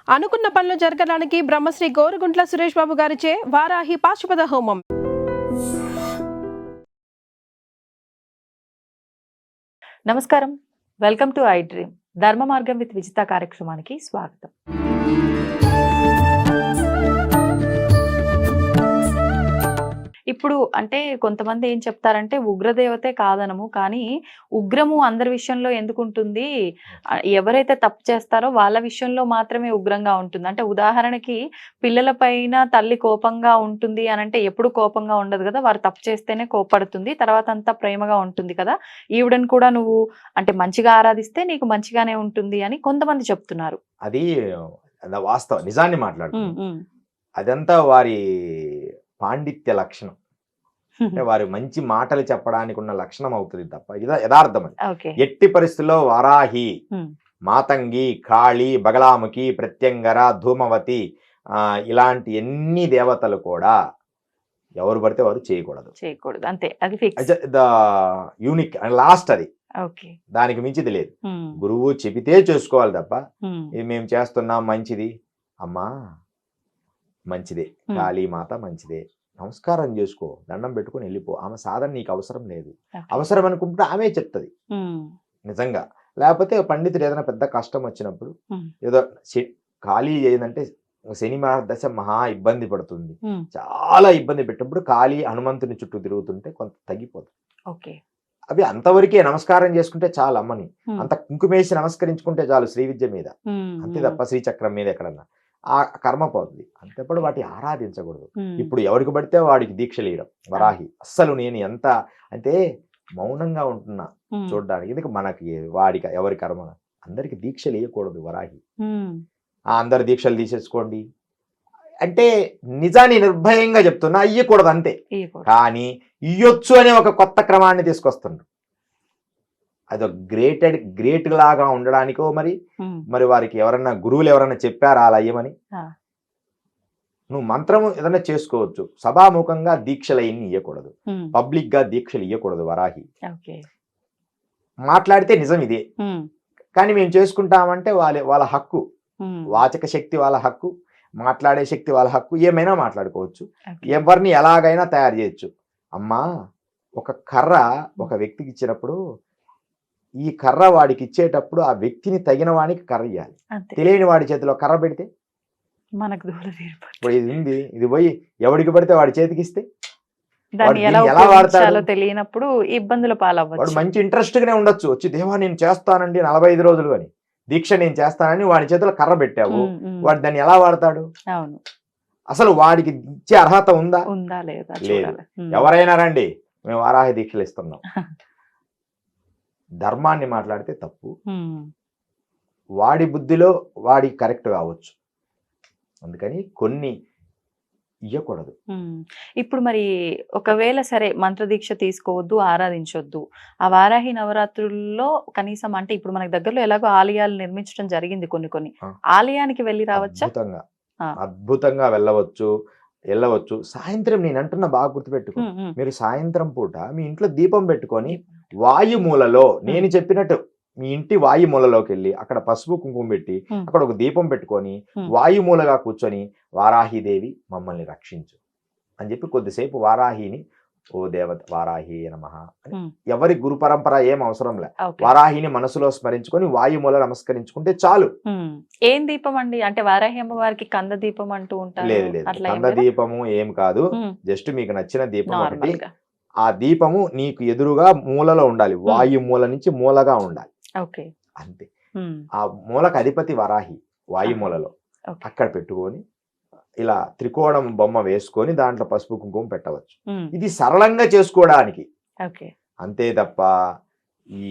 అనుకున్న పనులు జరగడానికి బ్రహ్మశ్రీ గోరుగుంట్ల సురేష్ బాబు గారిచే వారాహి పాశుపత హోమం. నమస్కారం, వెల్కమ్ టు ఐ డ్రీమ్. ధర్మ మార్గం విత్ విజిత కార్యక్రమానికి స్వాగతం. ఇప్పుడు అంటే కొంతమంది ఏం చెప్తారంటే ఉగ్రదేవతే కాదనము, కానీ ఉగ్రము అందరి విషయంలో ఎందుకు ఉంటుంది, ఎవరైతే తప్పు చేస్తారో వాళ్ళ విషయంలో మాత్రమే ఉగ్రంగా ఉంటుంది. అంటే ఉదాహరణకి పిల్లల పైన తల్లి కోపంగా ఉంటుంది అని అంటే ఎప్పుడు కోపంగా ఉండదు కదా, వారు తప్పు చేస్తేనే కోపడుతుంది, తర్వాత అంతా ప్రేమగా ఉంటుంది కదా. ఈవిడని కూడా నువ్వు అంటే మంచిగా ఆరాధిస్తే నీకు మంచిగానే ఉంటుంది అని కొంతమంది చెప్తున్నారు. అది వాస్తవం, నిజాన్ని మాట్లాడుతుంది. అదంతా వారి పాండిత్య లక్షణం, అంటే వారి మంచి మాటలు చెప్పడానికి ఉన్న లక్షణం అవుతుంది తప్ప ఇది యథార్థం. అది ఎట్టి పరిస్థితుల్లో వారాహి, మాతంగి, కాళి, బగలాముఖి, ప్రత్యంగర, ధూమవతి ఇలాంటి ఎన్ని దేవతలు కూడా ఎవరు పడితే వారు చేయకూడదు అంతే. అది ఫిక్స్, యూనిక్ అండ్ లాస్ట్. అది దానికి మించిది లేదు. గురువు చెబితే చేసుకోవాలి తప్ప ఇది మేము చేస్తున్నాం మంచిది అమ్మా, మంచిదే, కాళీమాత మంచిదే, నమస్కారం చేసుకో, దండం పెట్టుకుని వెళ్ళిపో, ఆమె సాధన నీకు అవసరం లేదు. అవసరం అనుకుంటే ఆమె చెప్తుంది నిజంగా. లేకపోతే పండితుడు ఏదైనా పెద్ద కష్టం వచ్చినప్పుడు ఏదో ఖాళీ ఏంటంటే శని మహాదశ మహా ఇబ్బంది పడుతుంది, చాలా ఇబ్బంది పెట్టినప్పుడు ఖాళీ హనుమంతుని చుట్టూ తిరుగుతుంటే కొంత తగ్గిపోతుంది. అవి అంతవరకే నమస్కారం చేసుకుంటే చాలు, అమ్మని అంత కుంకుమేసి నమస్కరించుకుంటే చాలు శ్రీ విద్య మీద, అంతే తప్ప శ్రీచక్రం మీద ఎక్కడన్నా ఆ కర్మ పోతుంది. అంతేప్పుడు వాటి ఆరాధించకూడదు. ఇప్పుడు ఎవరికి పడితే వాడికి దీక్షలు ఇవ్వడం వరాహి. అస్సలు నేను ఎంత అంటే మౌనంగా ఉంటున్నా చూడడానికి, ఎందుకు మనకి వాడికి ఎవరి కర్మ, అందరికి దీక్షలు ఇవ్వకూడదు వరాహి. అందరు దీక్షలు తీసేసుకోండి అంటే నిజాన్ని నిర్భయంగా చెప్తున్నా, ఇయ్యకూడదు అంతే. కానీ ఇయ్యొచ్చు అనే ఒక కొత్త క్రమాన్ని తీసుకొస్తున్నారు. అదొక గ్రేట్ లాగా ఉండడానికో మరి వారికి ఎవరన్నా గురువులు ఎవరన్నా చెప్పారా అలా అయ్యమని? నువ్వు మంత్రము ఏదైనా చేసుకోవచ్చు, సభాముఖంగా దీక్షలు అయ్యి ఇవ్వకూడదు, పబ్లిక్ గా దీక్షలు ఇవ్వకూడదు వరాహి. మాట్లాడితే నిజం ఇదే, కానీ మేము చేసుకుంటామంటే వాళ్ళ హక్కు, వాచక శక్తి వాళ్ళ హక్కు, మాట్లాడే శక్తి వాళ్ళ హక్కు, ఏమైనా మాట్లాడుకోవచ్చు, ఎవరిని ఎలాగైనా తయారు చేయొచ్చు. అమ్మా, ఒక కర్ర ఒక వ్యక్తికి ఇచ్చినప్పుడు ఈ కర్ర వాడికి ఇచ్చేటప్పుడు ఆ వ్యక్తిని తగిన వాడికి కర్ర ఇవ్వాలి. తెలియని వాడి చేతిలో కర్ర పెడితే మనకు ఇప్పుడు ఇది ఉంది, ఇది పోయి ఎవడికి పడితే వాడి చేతికి ఇస్తే ఎలా వాడతాడో తెలియనప్పుడు ఇబ్బందుల పాలవ్వచ్చు. వాడు మంచి ఇంట్రెస్ట్ గానే ఉండొచ్చు, వచ్చి దేవా నేను చేస్తానండి 45 రోజులు అని దీక్ష నేను చేస్తానని వాడి చేతిలో కర్ర పెట్టావు, వాడు దాన్ని ఎలా వాడతాడు? అసలు వాడికి ఇచ్చే అర్హత ఉందా లేదు. ఎవరైనా రండి మేము వారాహి దీక్షలు ఇస్తున్నాం, ధర్మాన్ని మాట్లాడితే తప్పు, వాడి బుద్ధిలో వాడి కరెక్ట్ కావచ్చు, అందుకని కొన్ని ఇవ్వకూడదు. ఇప్పుడు మరి ఒకవేళ సరే మంత్రదీక్ష తీసుకోవద్దు, ఆరాధించొద్దు, ఆ వారాహి నవరాత్రుల్లో కనీసం అంటే ఇప్పుడు మనకి దగ్గరలో ఎలాగో ఆలయాలు నిర్మించడం జరిగింది, కొన్ని ఆలయానికి వెళ్ళి రావచ్చా? అద్భుతంగా వెళ్ళవచ్చు. సాయంత్రం నేను అంటున్నా బాగా గుర్తుపెట్టుకో, మీరు సాయంత్రం పూట మీ ఇంట్లో దీపం పెట్టుకొని వాయుమూలలో నేను చెప్పినట్టు మీ ఇంటి వాయుమూలలోకి వెళ్ళి అక్కడ పసుపు కుంకుమ పెట్టి అక్కడ ఒక దీపం పెట్టుకొని వాయుమూలగా కూర్చొని వారాహిదేవి మమ్మల్ని రక్షించు అని చెప్పి కొద్దిసేపు వారాహిని, ఓ దేవత వారాహి నమః అని, ఎవరి గురు పరంపర ఏం అవసరం లే, వారాహిని మనసులో స్మరించుకొని వాయుమూల నమస్కరించుకుంటే చాలు. ఏం దీపం అండి అంటే వారాహి అమ్మవారికి కంద దీపం అంటూ ఉంటారు? లేదు, కంద దీపము ఏం కాదు, జస్ట్ మీకు నచ్చిన దీపం ఒకటి. ఆ దీపము నీకు ఎదురుగా మూలలో ఉండాలి, వాయు మూల నుంచి మూలగా ఉండాలి, అంతే. ఆ మూలకు అధిపతి వరాహి, వాయుమూలలో అక్కడ పెట్టుకొని ఇలా త్రికోణం బొమ్మ వేసుకొని దాంట్లో పసుపు కుంకుమ పెట్టవచ్చు. ఇది సరళంగా చేసుకోవడానికి అంతే తప్ప ఈ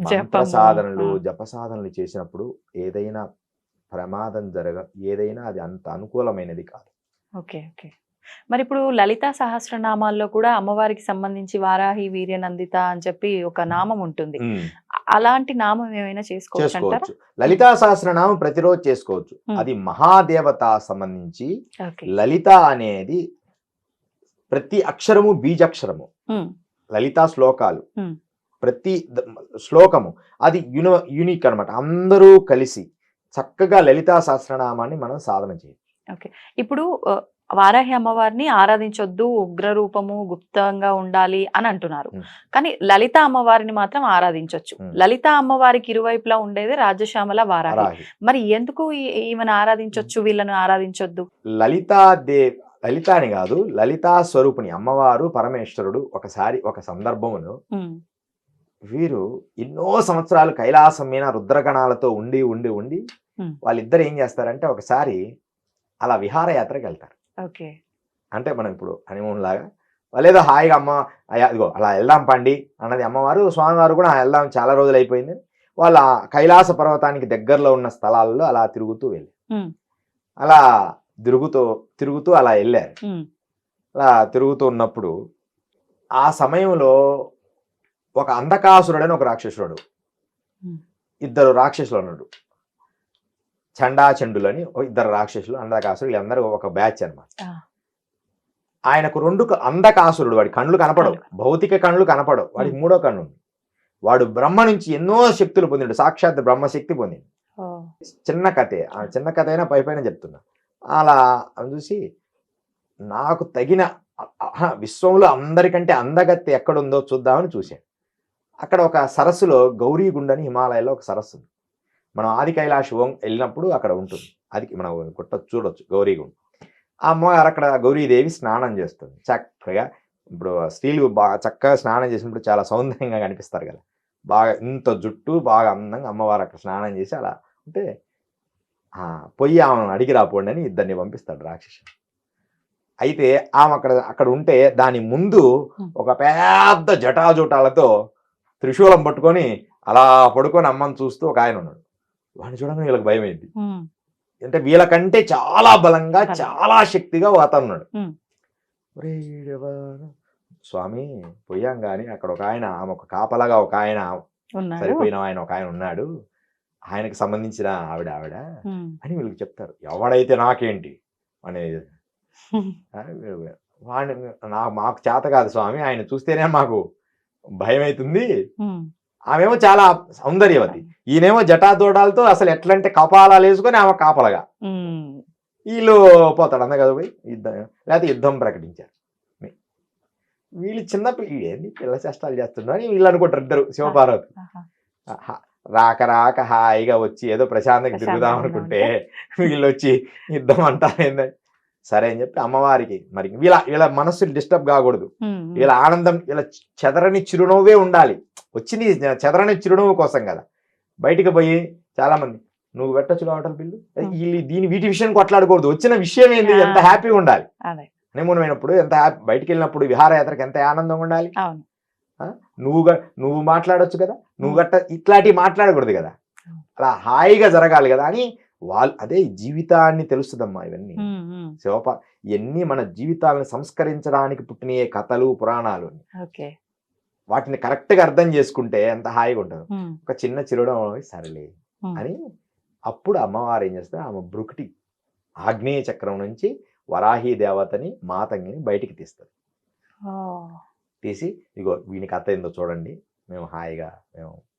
మంత్ర సాధనలు జప సాధనలు చేసినప్పుడు ఏదైనా ప్రమాదం ఏదైనా అది అంత అనుకూలమైనది కాదు. మరి ఇప్పుడు లలితా సహస్రనామాల్లో కూడా అమ్మవారికి సంబంధించి వారాహి వీర్యనందిత అని చెప్పి ఒక నామం ఉంటుంది, అలాంటి నామం ఏమైనా చేసుకోవచ్చు? లలితా సహస్రనామం ప్రతిరోజు చేసుకోవచ్చు. అది మహాదేవత సంబంధించి లలిత అనేది ప్రతి అక్షరము బీజాక్షరము, లలితా శ్లోకాలు ప్రతి శ్లోకము అది యూనిక్ అన్నమాట. అందరూ కలిసి చక్కగా లలితా సహస్రనామాన్ని మనం సాధన చేయొచ్చు. ఇప్పుడు వారాహి అమ్మవారిని ఆరాధించొద్దు, ఉగ్ర రూపము గుప్తంగా ఉండాలి అని అంటున్నారు. కానీ లలిత అమ్మవారిని మాత్రం ఆరాధించొచ్చు. లలిత అమ్మవారికి ఇరువైపులా ఉండేది రాజశ్యామల వారాహి. వారాహి మరి ఎందుకు ఈమెను ఆరాధించొచ్చు, వీళ్ళను ఆరాధించొద్దు? లలిత అని కాదు, లలితా స్వరూపిణి అమ్మవారు పరమేశ్వరుడు. ఒకసారి ఒక సందర్భంలో వీరు ఎన్నో సంవత్సరాలు కైలాసం మీద రుద్రగణాలతో ఉండి ఉండి ఉండి వాళ్ళిద్దరు ఏం చేస్తారంటే ఒకసారి అలా విహారయాత్రకి వెళ్తారు. అంటే మనం ఇప్పుడు హనీమూన్ లాగా వాళ్ళేదో హాయిగా అమ్మ అదిగో అలా వెళ్దాం పండి అన్నది అమ్మవారు. స్వామివారు కూడా వెళ్దాం చాలా రోజులు అయిపోయింది వాళ్ళ కైలాస పర్వతానికి దగ్గరలో ఉన్న స్థలాల్లో అలా తిరుగుతూ వెళ్ళి అలా తిరుగుతూ అలా వెళ్ళారు. అలా తిరుగుతూ ఉన్నప్పుడు ఆ సమయంలో ఒక అంధకాసురుడని ఒక రాక్షసుడు, ఇద్దరు రాక్షసులు అన్నాడు. చండాచండులని ఇద్దరు రాక్షసులు, అంధకాసురుడు, వీళ్ళందరూ ఒక బ్యాచ్ అన్నమాట. ఆయనకు అంధకాసురుడు, వాడి కళ్ళు కనపడవు, భౌతిక కళ్ళు కనపడవు, వాడికి మూడో కన్ను ఉంది. వాడు బ్రహ్మ నుంచి ఎన్నో శక్తులు పొందిండు, సాక్షాత్ బ్రహ్మశక్తి పొందిండు. చిన్న కథే, ఆ చిన్న కథ అయినా పైన చెప్తున్నా. అలా చూసి నాకు తగిన విశ్వంలో అందరికంటే అందగత్తె ఎక్కడుందో చూద్దామని చూశాను. అక్కడ ఒక సరస్సులో గౌరీగుండని హిమాలయాల్లో ఒక సరస్సు ఉంది. మనం ఆది కైలాష్ వెళ్ళినప్పుడు అక్కడ ఉంటుంది. అది మనం చూడొచ్చు గౌరీగుండ. ఆ అమ్మగారు అక్కడ గౌరీదేవి స్నానం చేస్తుంది చక్కగా. ఇప్పుడు స్త్రీలు బాగా చక్కగా స్నానం చేసినప్పుడు చాలా సౌందర్యంగా కనిపిస్తారు కదా, బాగా ఇంత జుట్టు బాగా అందంగా అమ్మవారు అక్కడ స్నానం చేసి అలా ఉంటే పొయ్యి ఆమెను అడిగి రాపోండి అని ఇద్దరిని పంపిస్తాడు రాక్షసుడు. అయితే ఆమె అక్కడ ఉంటే దాని ముందు ఒక పెద్ద జటాజుటాలతో త్రిశూలం పట్టుకొని అలా పడుకొని అమ్మని చూస్తూ ఒక ఆయన ఉన్నాడు. వాడిని చూడగానే వీళ్ళకి భయం అయింది. అంటే వీళ్ళకంటే చాలా బలంగా చాలా శక్తిగా వాతన్నాడు. స్వామి పోయాం గాని అక్కడ ఒక ఆయన, ఆమె ఒక కాపలాగా ఒక ఆయన, సరిపోయిన ఆయన ఒక ఆయన ఉన్నాడు, ఆయనకు సంబంధించిన ఆవిడ అని వీళ్ళకి చెప్తారు. ఎవడైతే నాకేంటి అనేది వాడిని మాకు చేత కాదు స్వామి, ఆయన చూస్తేనే మాకు భయం అవుతుంది. ఆమెమో చాలా సౌందర్యవతి, ఈయనేమో జటాదోడాలతో అసలు ఎట్లంటే కపాలాలు వేసుకొని ఆమె కాపలగా. వీళ్ళు పోతాడు అంద కదా పోయి లేకపోతే యుద్ధం ప్రకటించారు. వీళ్ళు చిన్న ఏంది పిల్ల చేష్టాలు చేస్తున్నారు అని వీళ్ళు అనుకుంటారు. ఇద్దరు శివపార్వతి రాక హాయిగా వచ్చి ఏదో ప్రశాంతంగా తిరుగుదాం అనుకుంటే వీళ్ళు వచ్చి యుద్ధం అంటారు ఏందని. సరే అని చెప్పి అమ్మవారికి మరి వీళ్ళ మనస్సు డిస్టర్బ్ కాకూడదు, వీళ్ళ ఆనందం, వీళ్ళ చెదరని చిరునవ్వే ఉండాలి. వచ్చింది చెదరని చిరునవ్వు కోసం కదా. బయటికి పోయి చాలా మంది నువ్వు పెట్టచ్చు కావటం పిల్లు వీటి విషయం కొట్లాడకూడదు, వచ్చిన విషయం ఏంది, ఎంత హ్యాపీగా ఉండాలి. హనీమూన్ అయినప్పుడు ఎంత హ్యాపీ, బయటికి వెళ్ళినప్పుడు విహారయాత్రకి ఎంత ఆనందంగా ఉండాలి. నువ్వు మాట్లాడొచ్చు కదా, నువ్వు గట్ట ఇట్లాంటివి మాట్లాడకూడదు కదా, అలా హాయిగా జరగాలి కదా అని వాళ్ళు. అదే జీవితాన్ని తెలుస్తుందమ్మా ఇవన్నీ. ఇవన్నీ మన జీవితాలను సంస్కరించడానికి పుట్టిన కథలు పురాణాలు. వాటిని కరెక్ట్ గా అర్థం చేసుకుంటే ఎంత హాయిగా ఉంటుంది. ఒక చిన్న చిరునవ్వు సరేలే అని అప్పుడు అమ్మవారు ఏం చేస్తారు, ఆమె బ్రుకుటి ఆగ్నేయ చక్రం నుంచి వరాహి దేవతని మాతంగిని బయటికి తీస్తారు. తీసి ఇగో వీనికి అత్త ఏందో చూడండి, మేము హాయిగా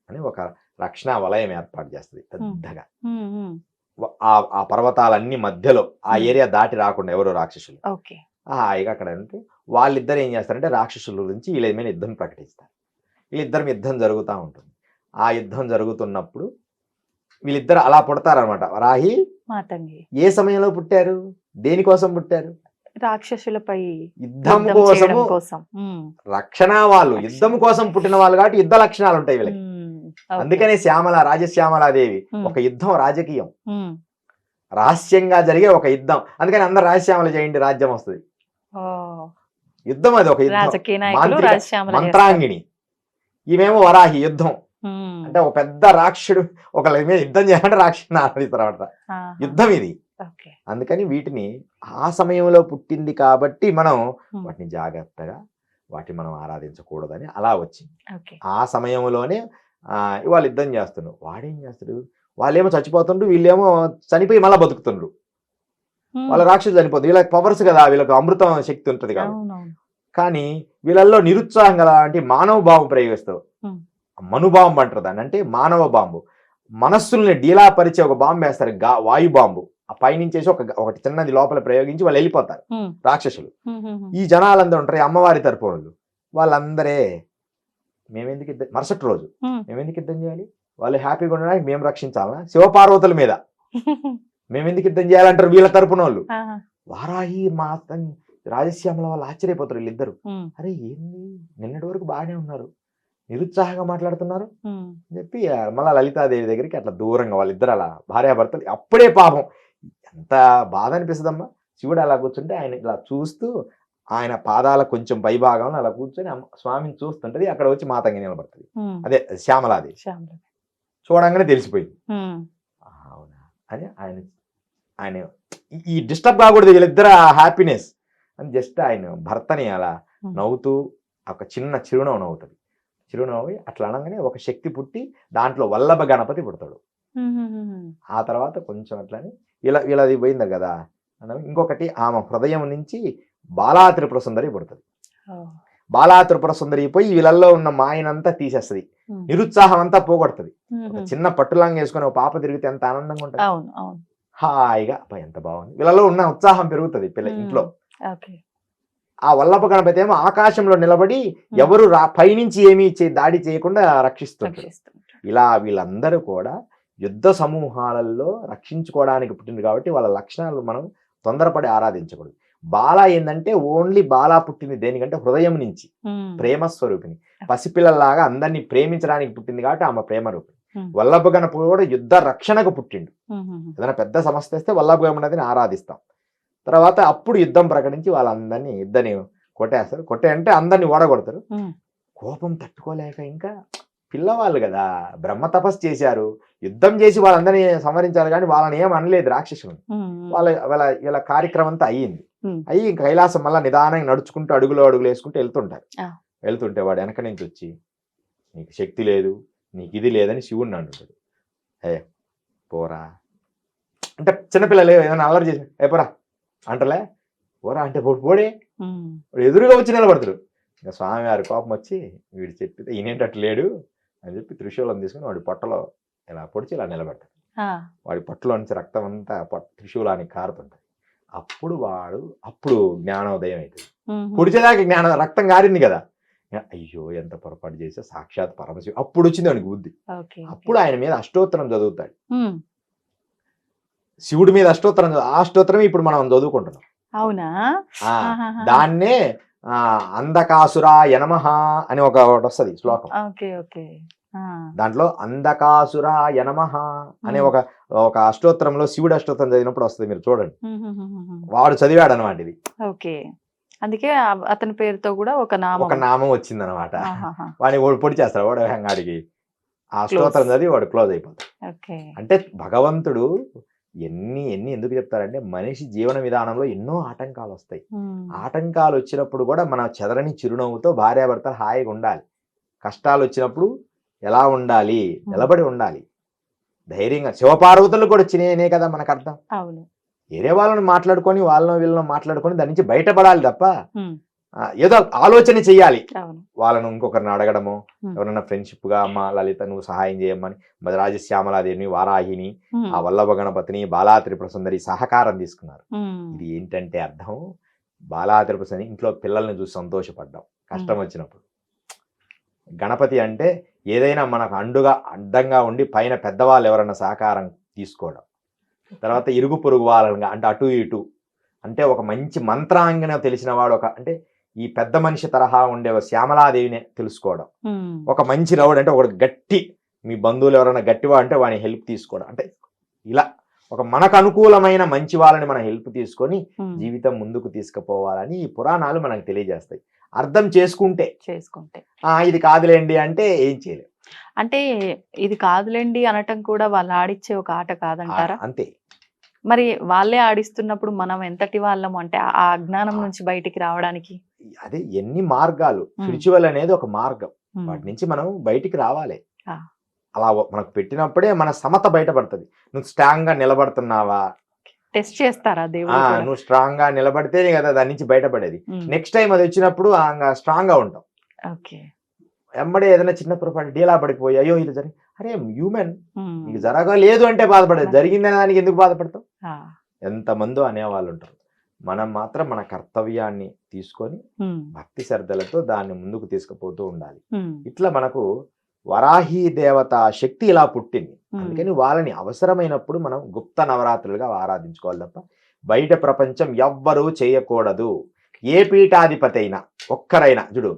అని ఒక రక్షణ వలయం ఏర్పాటు చేస్తుంది పెద్దగా. ఆ పర్వతాలన్నీ మధ్యలో ఆ ఏరియా దాటి రాకుండా ఎవరో రాక్షసులు హాయిగా అక్కడ ఉంటే వాళ్ళిద్దరు ఏం చేస్తారంటే రాక్షసుల గురించి వీళ్ళ మీద యుద్ధం ప్రకటిస్తారు. వీళ్ళిద్దరం యుద్ధం జరుగుతూ ఉంటుంది. ఆ యుద్ధం జరుగుతున్నప్పుడు వీళ్ళిద్దరు అలా పుడతారనమాట. వరాహి మాతంగి ఏ సమయంలో పుట్టారు, దేనికోసం పుట్టారు? రాక్షసులపై యుద్ధం కోసం, రక్షణ. వాళ్ళు యుద్ధం కోసం పుట్టిన వాళ్ళు కాబట్టి యుద్ధ లక్షణాలు ఉంటాయి వీళ్ళకి. అందుకనే రాజశ్యామలాదేవి ఒక యుద్ధం రాజకీయం, రహస్యంగా జరిగే ఒక యుద్ధం. అందుకని అందరు రాజశ్యామల చేయండి రాజ్యం వస్తుంది. యుద్ధం అది ఒక యుద్ధం. మంత్రాంగిణి ఈమెమో వరాహి యుద్ధం అంటే ఒక పెద్ద రాక్షసుడు ఒకళ్ళ మీద యుద్ధం చేయాలంటే రాక్షసుని ఆరాధిస్తారన్నమాట. యుద్ధం ఇది. అందుకని వీటిని ఆ సమయంలో పుట్టింది కాబట్టి మనం వాటిని జాగ్రత్తగా మనం ఆరాధించకూడదని అలా వచ్చింది. ఆ సమయంలోనే వాళ్ళు యుద్ధం చేస్తున్నారు. వాడేం చేస్తాడు, వాళ్ళేమో చచ్చిపోతుండ్రు, వీళ్ళేమో చనిపోయి మళ్ళీ బతుకుతుండ్రు. వాళ్ళ రాక్షసు చనిపోతుంది, వీళ్ళకి పవర్స్ కదా, వీళ్ళకి అమృతం శక్తి ఉంటుంది కాబట్టి. కానీ వీళ్ళల్లో నిరుత్సాహం కదా అంటే మానవ భావం ప్రయోగిస్తావు. మనుబాంబు అంటారు దాన్ని, అంటే మానవ బాంబు. మనస్సుల్ని డీలా పరిచే ఒక బాంబు వేస్తారు, వాయు బాంబు. ఆ పైనుంచేసి ఒకటి చిన్నది లోపల ప్రయోగించి వాళ్ళు వెళ్ళిపోతారు రాక్షసులు. ఈ జనాలందరూ ఉంటారు, అమ్మవారి తరపు వాళ్ళు, వాళ్ళందరే మేమెందుకు యుద్ధం, మరుసటి రోజు మేమెందుకు యుద్ధం చేయాలి, వాళ్ళు హ్యాపీగా ఉండడానికి మేము రక్షించాలనా, శివపార్వతుల మీద మేమెందుకు యుద్ధం చేయాలంటారు వీళ్ళ తరపున వాళ్ళు. వారాహి మా రాజశ్యామల వాళ్ళు ఆశ్చర్యపోతారు వీళ్ళిద్దరు. అరే ఏంది, నిన్నటి వరకు బాగానే ఉన్నారు, నిరుత్సాహంగా మాట్లాడుతున్నారు అని చెప్పి మళ్ళా లలితాదేవి దగ్గరికి అట్లా దూరంగా వాళ్ళిద్దరు అలా భార్యాభర్తలు. అప్పుడే పాపం ఎంత బాధ అనిపిస్తుందమ్మా. శివుడు అలా కూర్చుంటే ఆయన ఇలా చూస్తూ ఆయన పాదాల కొంచెం పై భాగంలో అలా కూర్చొని స్వామిని చూస్తుంటది. అక్కడ వచ్చి మాతంగి నిలబడుతుంది, అదే శ్యామలాదేవి. చూడంగానే తెలిసిపోయింది అవునా అని. ఆయన ఈ డిస్టర్బ్ కాకూడదు వీళ్ళిద్దరు హ్యాపీనెస్ అని జస్ట్ ఆయన భర్తని అలా నవ్వుతూ ఒక చిన్న చిరునవ్వు నవ్వుతుంది. చిరునవ్వు అట్లా అనగానే ఒక శక్తి పుట్టి దాంట్లో వల్లభ గణపతి పుడతాడు. ఆ తర్వాత కొంచెం అట్లని వీళ్ళది పోయింది కదా. ఇంకొకటి ఆమె హృదయం నుంచి బాలా త్రిపుర సుందరి పుడుతుంది. బాలా త్రిపుర సుందరి పోయి వీళ్ళల్లో ఉన్న మాయనంతా తీసేస్తుంది, నిరుత్సాహం అంతా పోగొడుతుంది. ఒక చిన్న పట్టులాంగా వేసుకొని ఒక పాప తిరిగితే ఎంత ఆనందంగా ఉంటుంది, హాయిగా ఎంత బాగుంది. వీళ్ళలో ఉన్న ఉత్సాహం పెరుగుతుంది ఇంట్లో. ఆ వల్లభ గణపతి ఏమో ఆకాశంలో నిలబడి ఎవరు పైనుంచి ఏమీ దాడి చేయకుండా రక్షిస్తుంటారు. ఇలా వీళ్ళందరూ కూడా యుద్ధ సమూహాలలో రక్షించుకోవడానికి పుట్టింది కాబట్టి వాళ్ళ లక్షణాలు మనం తొందరపడి ఆరాధించకూడదు. బాల ఏంటంటే ఓన్లీ బాలా పుట్టింది దేనికంటే హృదయం నుంచి, ప్రేమ స్వరూపిణి, పసిపిల్లలాగా అందరినీ ప్రేమించడానికి పుట్టింది కాబట్టి ఆమె ప్రేమ రూపిణి. వల్లభ గణపతి కూడా యుద్ధ రక్షణకు పుట్టిండు. ఏదైనా పెద్ద సమస్య వస్తే వల్లభ గణపతిని ఆరాధిస్తాం. తర్వాత అప్పుడు యుద్ధం ప్రకటించి వాళ్ళందరినీ ఇద్దరిని కొట్టేస్తారు. అంటే అందరినీ ఓడగొడతారు. కోపం తట్టుకోలేక ఇంకా పిల్లవాళ్ళు కదా, బ్రహ్మ తపస్సు చేశారు, యుద్ధం చేసి వాళ్ళందరినీ సంహరించారు కానీ వాళ్ళని ఏం అనలేదు రాక్షసులు. వీళ్ళ కార్యక్రమం అంతా అయ్యింది. అయ్యి ఇంకా కైలాసం మళ్ళీ నిదానంగా నడుచుకుంటూ అడుగులు వేసుకుంటూ వెళ్తుంటే వాడు వెనక నుంచి వచ్చి నీకు శక్తి లేదు, నీకు ఇది లేదని శివుడిని అంటుంటాడు. పోరా అంటే చిన్నపిల్లలు ఏదైనా అల్లరి చేసి పోరా అంటలే, పోరా అంటే పోడే వాడు ఎదురుగా వచ్చి నిలబడతాడు. ఇంకా స్వామివారి కోపం వచ్చి వీడు చెప్పితే ఈయనేంటట్టు లేడు అని చెప్పి త్రిశూలం తీసుకుని వాడి పొట్టలో ఇలా పొడిచి ఇలా నిలబెడతాడు. వాడి పొట్టలో నుంచి రక్తం అంతా త్రిశూలానికి కారుతుంటది. అప్పుడు జ్ఞానోదయం అవుతుంది. పొడిచేదాకా రక్తం కారింది కదా, అయ్యో ఎంత పొరపాటు చేసా, సాక్షాత్ పరమశివుడు. అప్పుడు వచ్చింది వాడికి బుద్ధి. అప్పుడు ఆయన మీద అష్టోత్తరం చదువుతాడు. శివుడి మీద అష్టోత్తరం, ఆ అష్టోత్తరం ఇప్పుడు మనం చదువుకుంటున్నాం. అవునా? దాన్నే అంధకాసురాయ నమః అని ఒకటి వస్తుంది శ్లోకం. దాంట్లో అంధకాసురాయ నమః అనే ఒక అష్టోత్తరంలో శివుడు అష్టోత్తరం చదివినప్పుడు వస్తుంది, మీరు చూడండి. వాడు చదివాడు అనమాట ఇది. అందుకే అతని పేరుతో కూడా ఒక నామం వచ్చింది అనమాట. వాడిని పొడి చేస్తాడు, వాడు హంగాడికి ఆ అష్టోత్తరం చదివి వాడు క్లోజ్ అయిపోతాడు. అంటే భగవంతుడు ఎన్ని ఎందుకు చెప్తారంటే మనిషి జీవన విధానంలో ఎన్నో ఆటంకాలు వస్తాయి. ఆటంకాలు వచ్చినప్పుడు కూడా మన చెదరని చిరునవ్వుతో భార్యాభర్తలు హాయిగా ఉండాలి. కష్టాలు వచ్చినప్పుడు ఎలా ఉండాలి, నిలబడి ఉండాలి ధైర్యంగా. శివపార్వతులు కూడా వచ్చినాయనే కదా మనకు అర్థం. వేరే వాళ్ళని మాట్లాడుకొని వీళ్ళని మాట్లాడుకొని దాని నుంచి బయటపడాలి తప్ప ఏదో ఆలోచన చెయ్యాలి. వాళ్ళను ఇంకొకరిని అడగడము, ఎవరన్నా ఫ్రెండ్షిప్ గా అమ్మ లలిత నువ్వు సహాయం చేయమని రాజశ్యామలాదేవిని, వారాహిని, ఆ వల్లభ గణపతిని, బాలా త్రిపుర సుందరి సహకారం తీసుకున్నారు. ఇది ఏంటంటే అర్థం, బాలా త్రిపుర సుందరి ఇంట్లో పిల్లల్ని చూసి సంతోషపడ్డాం కష్టం వచ్చినప్పుడు. గణపతి అంటే ఏదైనా మనకు అడ్డంగా ఉండి పైన పెద్దవాళ్ళు ఎవరన్నా సహకారం తీసుకోవడం. తర్వాత ఇరుగు పొరుగు వాళ్ళగా అంటే అటు ఇటు అంటే ఒక మంచి మంత్రాంగన తెలిసిన వాడు, అంటే ఈ పెద్ద మనిషి తరహా ఉండే శ్యామలాదేవిని తెలుసుకోవడం. ఒక మంచి రౌడ్ అంటే ఒక గట్టి, మీ బంధువులు ఎవరైనా గట్టివా అంటే వాడిని హెల్ప్ తీసుకోవడం. అంటే ఇలా ఒక మనకు అనుకూలమైన మంచి వాళ్ళని మనం హెల్ప్ తీసుకొని జీవితం ముందుకు తీసుకుపోవాలని ఈ పురాణాలు మనకు తెలియజేస్తాయి. అర్థం చేసుకుంటే ఇది కాదులేండి అంటే ఏం చేయలేం. అంటే ఇది కాదులేండి అనటం కూడా వాళ్ళు ఆడిచ్చే ఒక ఆట కాదంటారా? అంతే. మరి వాళ్ళే ఆడిస్తున్నప్పుడు మనం ఎంతటి వాళ్ళము అంటే ఆ అజ్ఞానం నుంచి బయటికి రావడానికి? అదే ఎన్ని మార్గాలు, స్పిరిచువల్ అనేది ఒక మార్గం, వాటి నుంచి మనం బయటికి రావాలి. అలా మనకు పెట్టినప్పుడే మన సమత బయటపడుతుంది. నువ్వు స్ట్రాంగ్ గా నిలబడుతున్నావా, టెస్ట్ చేస్తారా దేవుడు? నువ్వు స్ట్రాంగ్ గా నిలబడితేనే కదా దాని నుంచి బయటపడేది. నెక్స్ట్ టైం అది వచ్చినప్పుడు స్ట్రాంగ్ గా ఉంటాం. ఎంబడే ఏదైనా చిన్న పొరపాటు డీలా పడిపోయి అయ్యో ఇది సరే అరే హ్యూమన్, నీకు జరగలేదు అంటే బాధపడదు, జరిగిందనే దానికి ఎందుకు బాధపడతావు? ఎంతమందో అనేవాళ్ళు ఉంటారు. మనం మాత్రం మన కర్తవ్యాన్ని తీసుకొని భక్తి శ్రద్ధలతో దాన్ని ముందుకు తీసుకుపోతూ ఉండాలి. ఇట్లా మనకు వరాహి దేవత శక్తి ఇలా పుట్టింది. అందుకని వాళ్ళని అవసరమైనప్పుడు మనం గుప్త నవరాత్రులుగా ఆరాధించుకోవాలి తప్ప బయట ప్రపంచం ఎవ్వరూ చేయకూడదు. ఏ పీఠాధిపతి అయినా ఒక్కరైనా చూడు,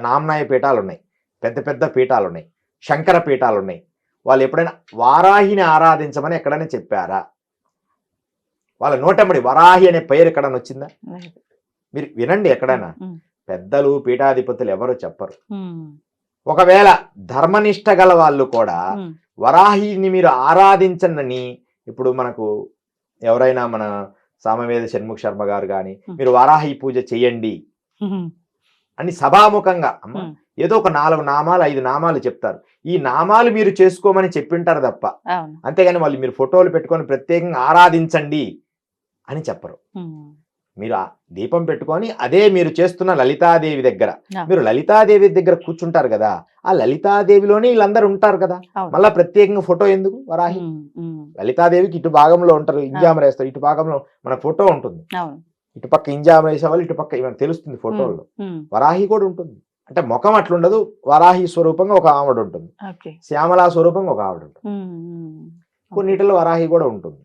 నామనాయ పీఠాలు ఉన్నాయి, పెద్ద పెద్ద పీఠాలు ఉన్నాయి, శంకర పీఠాలు ఉన్నాయి. వాళ్ళు ఎప్పుడైనా వారాహిని ఆరాధించమని ఎక్కడైనా చెప్పారా? వాళ్ళ నోటెంబడి వరాహి అనే పేరు ఎక్కడైనా వచ్చిందా? మీరు వినండి, ఎక్కడైనా పెద్దలు పీఠాధిపతులు ఎవరు చెప్పరు. ఒకవేళ ధర్మనిష్ట గల వాళ్ళు కూడా వరాహిని మీరు ఆరాధించనని, ఇప్పుడు మనకు ఎవరైనా మన సామవేద షణ్ముఖ శర్మ గారు కానీ మీరు వరాహి పూజ చెయ్యండి అని సభాముఖంగా అమ్మ ఏదో ఒక 4 నామాలు 5 నామాలు చెప్తారు. ఈ నామాలు మీరు చేసుకోమని చెప్పింటారు తప్ప, అంతేగాని వాళ్ళు మీరు ఫోటోలు పెట్టుకొని ప్రత్యేకంగా ఆరాధించండి అని చెప్పరు. మీరు ఆ దీపం పెట్టుకొని అదే మీరు చేస్తున్న లలితాదేవి దగ్గర, మీరు లలితాదేవి దగ్గర కూర్చుంటారు కదా, ఆ లలితాదేవిలోనే వీళ్ళందరూ ఉంటారు కదా, మళ్ళా ప్రత్యేకంగా ఫోటో ఎందుకు? వరాహి లలితాదేవికి ఇటు భాగంలో ఉంటారు, ఇంజామర వేస్తారు, ఇటు భాగంలో మన ఫోటో ఉంటుంది, ఇటుపక్క ఇంజామర వేసేవాళ్ళు ఇటుపక్క ఇవన్నీ తెలుస్తుంది ఫోటోల్లో. వరాహి కూడా ఉంటుంది, అంటే ముఖం అట్లుండదు, వరాహి స్వరూపంగా ఒక ఆవిడ ఉంటుంది, శ్యామలా స్వరూపంగా ఒక ఆవిడ ఉంటుంది, కొన్నిటిలో వరాహి కూడా ఉంటుంది.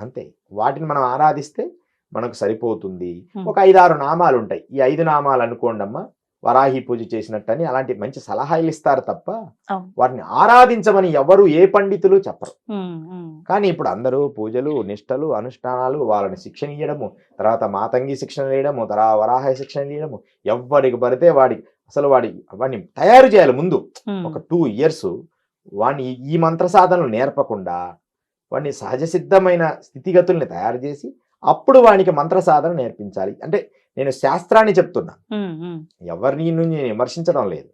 అంతే, వాటిని మనం ఆరాధిస్తే మనకు సరిపోతుంది. ఒక 5-6 నామాలు ఉంటాయి, ఈ 5 నామాలు అనుకోండి అమ్మా వరాహి పూజ చేసినట్టని, అలాంటి మంచి సలహాలు ఇస్తారు తప్ప వాటిని ఆరాధించమని ఎవరు ఏ పండితులు చెప్పరు. కానీ ఇప్పుడు అందరూ పూజలు నిష్టలు అనుష్ఠానాలు వాళ్ళని శిక్షణ ఇవ్వడము, తర్వాత మాతంగి శిక్షణ వేయడము, తర్వాత వరాహి శిక్షణ ఇవ్వడము, ఎవరికి పడితే వాడికి అసలు వాడిని తయారు చేయాలి. ముందు ఒక 2 years వాడిని ఈ మంత్ర సాధనలు నేర్పకుండా వాడిని సహజ సిద్ధమైన స్థితిగతుల్ని తయారు చేసి అప్పుడు వానికి మంత్ర సాధన నేర్పించాలి. అంటే నేను శాస్త్రాన్ని చెప్తున్నా, ఎవరిని నేను విమర్శించడం లేదు.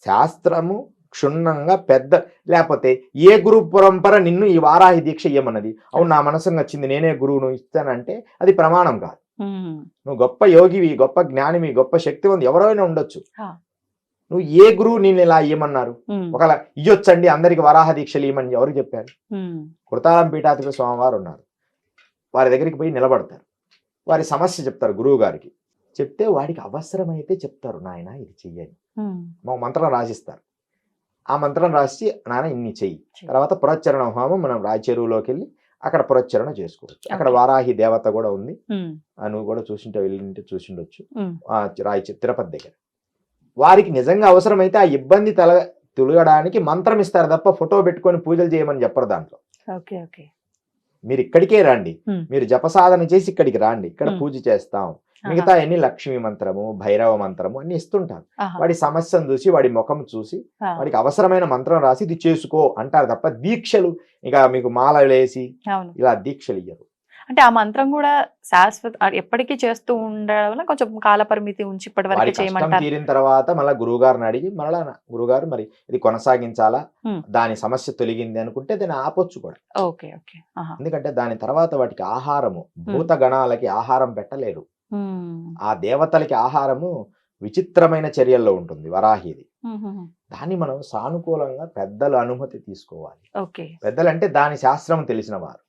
శాస్త్రము క్షుణ్ణంగా పెద్ద, లేకపోతే ఏ గురు పరంపర నిన్ను ఈ వారాహి దీక్ష ఇయ్యమన్నది, అవును నా మనసుకు నచ్చింది నేనే గురువును ఇస్తానంటే అది ప్రమాణం కాదు. నువ్వు గొప్ప యోగివి, గొప్ప జ్ఞానివి, గొప్ప శక్తివంతి ఎవరైనా ఉండొచ్చు, నువ్వు ఏ గురువు నేను ఇలా ఇయ్యమన్నారు? ఒకవేళ ఇయ్యొచ్చండి అందరికి వరాహ దీక్షలు ఇవ్వమని ఎవరు చెప్పారు? కృతాళం పీఠాధిపతి స్వామివారు ఉన్నారు, వారి దగ్గరికి పోయి నిలబడతారు, వారి సమస్య చెప్తారు గురువు గారికి, చెప్తే వాడికి అవసరమైతే చెప్తారు, నాయన ఇది చెయ్యని, మా మంత్రం రాసిస్తారు. ఆ మంత్రం రాసి నాన్న ఇన్ని చెయ్యి, తర్వాత పురచ్చరణ హోమం మనం రాయచెరువులోకి వెళ్ళి అక్కడ పురచ్చరణ చేసుకోవచ్చు. అక్కడ వారాహి దేవత కూడా ఉంది, నువ్వు కూడా చూసింటే వెళ్ళింటే చూసిండొచ్చు, తిరుపతి దగ్గర. వారికి నిజంగా అవసరమైతే ఆ ఇబ్బంది తొలగడానికి మంత్రం ఇస్తారు తప్ప ఫోటో పెట్టుకొని పూజలు చేయమని చెప్పరు దాంట్లో. మీరు ఇక్కడికే రండి, మీరు జపసాధన చేసి ఇక్కడికి రండి, ఇక్కడ పూజ చేస్తాం, మిగతా అన్ని లక్ష్మీ మంత్రము భైరవ మంత్రము అన్ని ఇస్తుంటారు. వాడి సమస్యను చూసి వాడి ముఖం చూసి వాడికి అవసరమైన మంత్రం రాసి ఇది చేసుకో అంటారు తప్ప దీక్షలు ఇక మీకు మాల వేసి ఇలా దీక్షలు ఇయ్యరు. అంటే ఆ మంత్రం కూడా శాశ్వత ఎప్పటికీ చేస్తూ ఉండడం వల్ల కొంచెం కాల పరిమితి ఉంచి ఇప్పటి వరకు చేయమంటారు. తీరిన తర్వాత మళ్ళీ గురువు గారిని అడిగి మళ్ళా గురుగారు మరి ఇది కొనసాగించాలా, దాని సమస్య తొలగింది అనుకుంటే దాన్ని ఆపొచ్చు కూడా. ఎందుకంటే దాని తర్వాత వాటికి ఆహారము, భూత గణాలకి ఆహారం పెట్టలేరు, ఆ దేవతలకి ఆహారము విచిత్రమైన చర్యల్లో ఉంటుంది వరాహిది. దాన్ని మనం సానుకూలంగా పెద్దల అనుమతి తీసుకోవాలి. పెద్దలు అంటే దాని శాస్త్రం తెలిసిన వారు.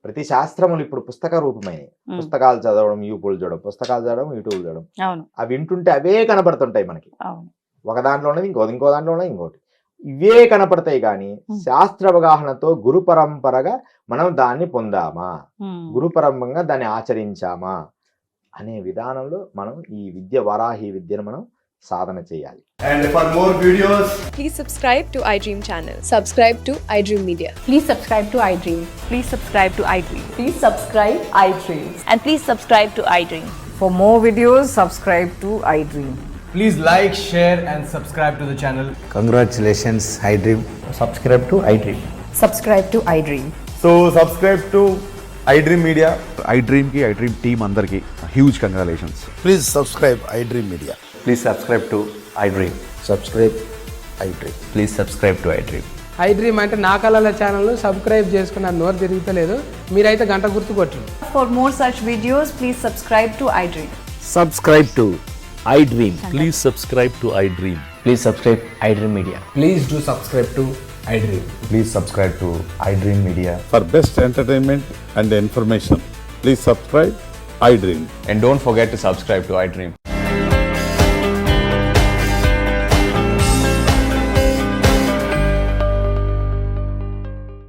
ప్రతి శాస్త్రములు ఇప్పుడు పుస్తక రూపమైనవి, పుస్తకాలు చదవడం, యూట్యూబ్ చూడడం, పుస్తకాలు చదవడం, యూట్యూబ్ చూడడం, అవి వింటుంటే అవే కనపడుతుంటాయి మనకి. ఒక దాంట్లో ఉన్నది ఇంకో దాంట్లో ఉన్నది ఇంకోటి, ఇవే కనపడతాయి. కానీ శాస్త్ర అవగాహనతో గురు పరంపరగా మనం దాన్ని పొందామా, గురు పరంపరంగా దాన్ని ఆచరించామా అనే విధానంలో మనం ఈ విద్య వరాహి విద్యను మనం సాధన చేయాలి. And for more videos, please subscribe to iDream channel. Subscribe to iDream Media. Please subscribe to iDream. Please subscribe to iDream. Please subscribe iDream. And please subscribe to iDream. For more videos, subscribe to iDream. please like, share and subscribe to the channel. Congratulations, iDream. Subscribe to iDream. Subscribe to iDream. So subscribe to iDream Media. iDream ki iDream team అందరికి huge congratulations. Please subscribe iDream Media. Please subscribe to iDream. Subscribe iDream. Please subscribe to iDream. iDream అంటే నా కళల channel subscribe చేసుకున్న నోరు తిరుగుతలేదు, మీరైతే గంట గుర్తు కొట్టండి. For more such videos, please subscribe to iDream. Subscribe to iDream. Please subscribe to iDream. Please subscribe iDream Media. Please do subscribe to iDream. Please subscribe to iDream Media. For best entertainment and information, please subscribe iDream. And don't forget to subscribe to iDream.